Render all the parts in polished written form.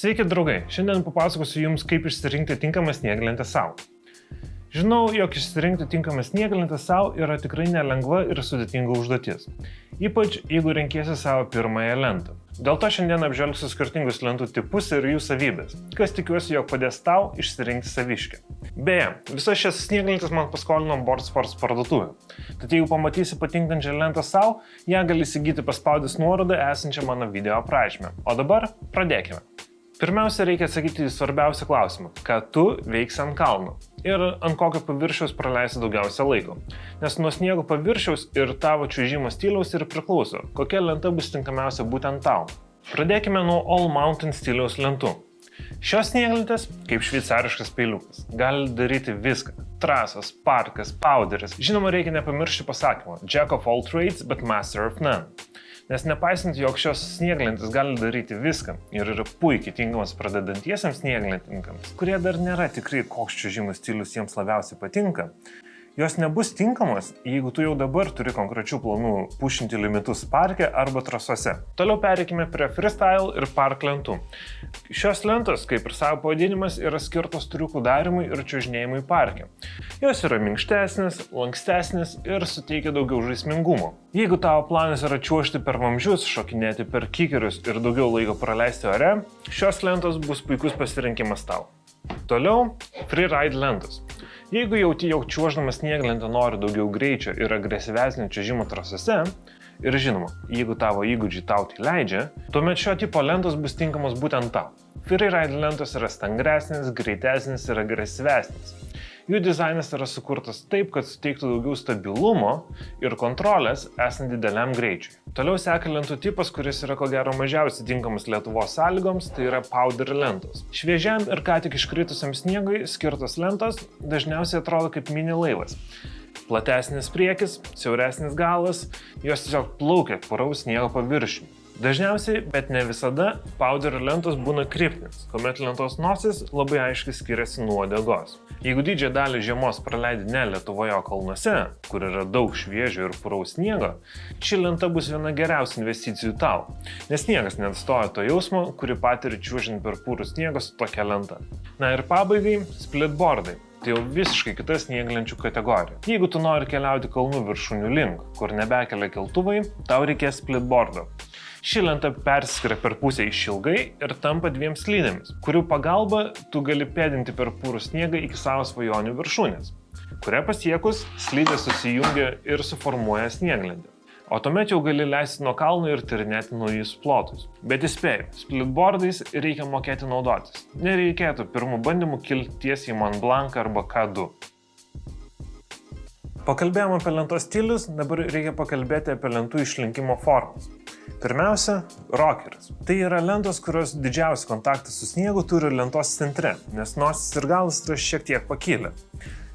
Sveiki draugai, šiandien papasakosiu Jums, kaip išsirinkti tinkamą snieglentę savo. Žinau, jog išsirinkti tinkamą snieglentę savo yra tikrai nelengva ir sudėtinga užduotis. Ypač jeigu renkiesi savo pirmąją lentą. Dėl to šiandien apžvelgsiu skirtingus lentų tipus ir jų savybės, kas tikiuosi, jog padės tau išsirinkti saviškę. Beje, visas šias snieglentes man paskolino Boardsports parduotuvė. Tad jeigu pamatysi patinkančią lentą savo, ją gali įsigyti paspaudęs nuorodą esančią mano video aprašyme. O dabar pradėkime. Pirmiausia, reikia atsakyti į svarbiausią klausimą, ką tu veiksi ant kalno ir ant kokio paviršiaus praleisi daugiausia laiko. Nes nuo sniego paviršiaus ir tavo čiuožimo stiliaus ir priklauso, kokia lenta bus tinkamiausia būtent tau. Pradėkime nuo All Mountain stiliaus lentų. Šios snieglentės, kaip šveicariškas peiliukas, gali daryti viską. Trasos, parkas, powderis. Žinoma, reikia nepamiršti pasakymo Jack of all trades, but master of none. Nes nepaisant, jog šios snieglentės gali daryti viską ir yra puikiai tinkamas pradedantiesiems snieglentininkams, kurie dar nėra tikrai, koks čiuožimo stilius jiems labiausiai patinka, jos nebus tinkamos, jeigu tu jau dabar turi konkrečių planų pušinti limitus parke arba trasose. Toliau pereikime prie freestyle ir park lentų. Šios lentos, kaip ir savo pavadinimas, yra skirtos triukų darimui ir čiuožinėjimui parke. Jos yra minkštesnės, lankstesnės ir suteikia daugiau žaismingumo. Jeigu tavo planas yra čiuožti per vamzdžius, šokinėti per kikerius ir daugiau laiko praleisti ore, šios lentos bus puikus pasirinkimas tau. Toliau freeride lentos. Jeigu jauti, jog čiuoždamas snieglentę nori daugiau greičio ir agresyvesnio čiuožimo trasose, ir žinoma, jeigu tavo įgūdžiai tau tai leidžia, tuomet šio tipo lentos bus tinkamos būtent tau. Freeride lentos yra stangresnės, greitesnės ir agresyvesnės. Jų dizainas yra sukurtas taip, kad suteiktų daugiau stabilumo ir kontrolės esant dideliam greičiui. Toliau seka lentų tipas, kuris yra ko gero mažiausiai tinkamas Lietuvos sąlygoms, tai yra powder lentos. Šviežiam ir ką tik iškritusiam sniegui skirtos lentos dažniausiai atrodo kaip mini laivas. Platesnis priekis, siauresnis galas, jos tiesiog plaukia puraus sniego paviršiumi. Dažniausiai, bet ne visada, powder lentos būna kryptinės, kuomet lentos nosis labai aiškiai skiriasi nuo uodegos. Jeigu didžiąją dalį žiemos praleidi ne Lietuvoje, o kalnuose, kur yra daug šviežio ir puraus sniego, ši lenta bus viena geriausių investicijų tau, nes sniegas neatstoja to jausmo, kurį patiri čiuožiant per purų sniegą su tokia lenta. Na ir pabaigai, splitboardai. Tai jau visiškai kita snieglenčių kategorija. Jeigu tu nori keliauti kalnų viršūnių link, kur nebekelia keltuvai, tau reikės splitboardo. Ši lenta persiskiria per pusę išilgai ir tampa dviem slidėmis, kurių pagalba tu gali pėdinti per purų sniegą iki savo svajonių viršūnės, kurią pasiekus slidė susijungia ir suformuoja snieglentę. O tuomet jau gali leisti nuo kalno ir tyrinėti naujus plotus. Bet įspėju, splitboardais reikia mokėti naudotis. Nereikėtų pirmų bandymų kilti tiesiai į Mont Blanc arba K2. Pakalbėjome apie lentos stilius, dabar reikia pakalbėti apie lentų išlinkimo formas. Pirmiausia, rockeris. Tai yra lentos, kurios didžiausią kontaktą su sniegu turi lentos centre, nes nosis ir galas yra šiek tiek pakilę.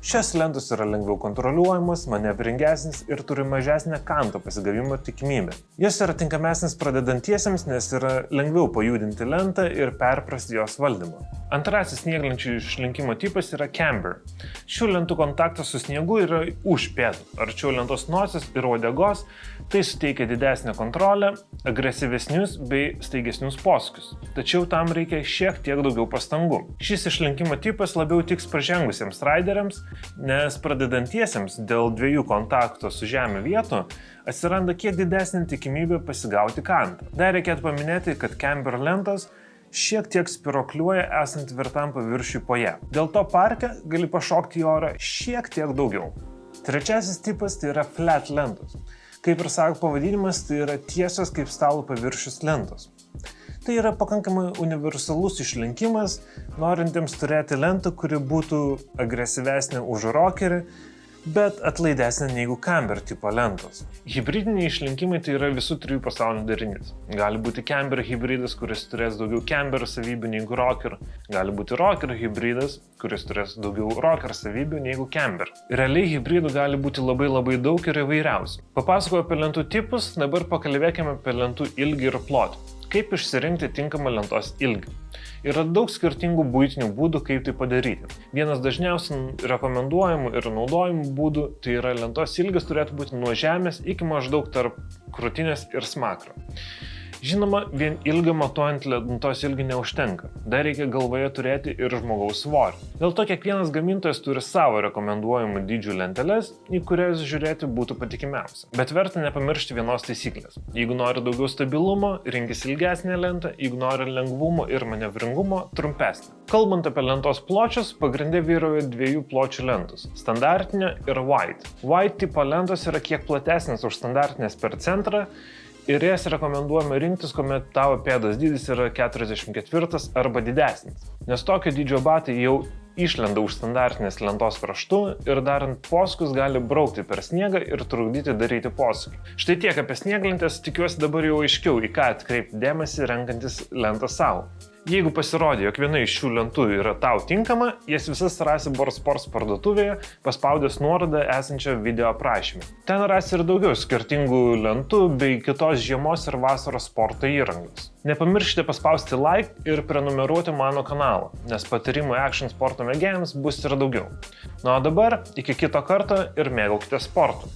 Šios lentos yra lengviau kontroliuojamos, manevringesnis ir turi mažesnę kanto pasigavimo tikimybę. Jos yra tinkamesnis pradedantiesiems, nes yra lengviau pajudinti lentą ir perprasti jos valdymą. Antrasis snieglenčių išlinkimo tipas yra camber. Šių lentų kontaktas su sniegu yra už pėdų, arčiau lentos nosis ir uodegos, tai suteikia didesnę kontrolę, agresyvesnius bei staigesnius posūkius. Tačiau tam reikia šiek tiek daugiau pastangų. Šis išlinkimo tipas labiau tiks pažengusiems raideriams, nes pradedantiesiems dėl dviejų kontakto su žemė vietų atsiranda kiek didesnė tikimybė pasigauti kantą. Dar reikėtų paminėti, kad camber lentos šiek tiek spirokliuoja esant tvirtam paviršiui po ją. Dėl to parke gali pašokti į orą šiek tiek daugiau. Trečiasis tipas tai yra flat lentos. Kaip ir sako pavadinimas, tai yra tiesios kaip stalo paviršius lentos. Tai yra pakankamai universalus išlinkimas, norintiems turėti lentą, kuri būtų agresyvesnė už rockerį, bet atlaidesnė negu camber tipo lentos. Hibridiniai išlinkimai tai yra visų trijų pasaulių darinys. Gali būti camber hibridas, kuris turės daugiau camber savybių negu rocker. Gali būti rocker hibridas, kuris turės daugiau rocker savybių negu camber. Realiai hibridų gali būti labai daug ir įvairiausių. Papasakojau apie lentų tipus, dabar pakalbėkime apie lentų ilgį ir plotį. Kaip išsirinkti tinkamą lentos ilgį? Yra daug skirtingų buitinių būdų, kaip tai padaryti. Vienas dažniausiai rekomenduojamų ir naudojimų būdų tai yra lentos ilgis turėtų būti nuo žemės iki maždaug tarp krūtinės ir smakro. Žinoma, vien ilgio matuojant lentos ilgį neužtenka. Dar reikia galvoje turėti ir žmogaus svorį. Dėl to kiekvienas gamintojas turi savo rekomenduojamų dydžių lenteles, į kurias žiūrėti būtų patikimiausia. Bet verta nepamiršti vienos taisyklės. Jeigu nori daugiau stabilumo, rinkis ilgesnę lentą, jeigu nori lengvumo ir manevringumo, trumpesnę. Kalbant apie lentos pločius, pagrinde vyrauja dviejų pločių lentos - standartinio ir wide. Wide tipo lentos yra kiek platesnės už standartinės per centrą, ir jas rekomenduojame rinktis, kuomet tavo pėdos dydis yra 44 arba didesnis. Nes tokio dydžio batai jau išlenda už standartinės lentos kraštų ir darant posūkius gali braukti per sniegą ir trukdyti daryti posūkį. Štai tiek apie snieglentes, tikiuosi dabar jau aiškiau, į ką atkreipti dėmesį renkantis lentą savo. Jeigu pasirodė, jog viena iš šių lentų yra tau tinkama, jas visas rasi Borsports parduotuvėje, paspaudęs nuorodą esančią video aprašymę. Ten rasi ir daugiau skirtingų lentų bei kitos žiemos ir vasaros sporto įrangos. Nepamirškite paspausti like ir prenumeruoti mano kanalą, nes patarimų action sporto mėgėjams bus ir daugiau. Na o dabar iki kito karto ir mėgaukite sportu.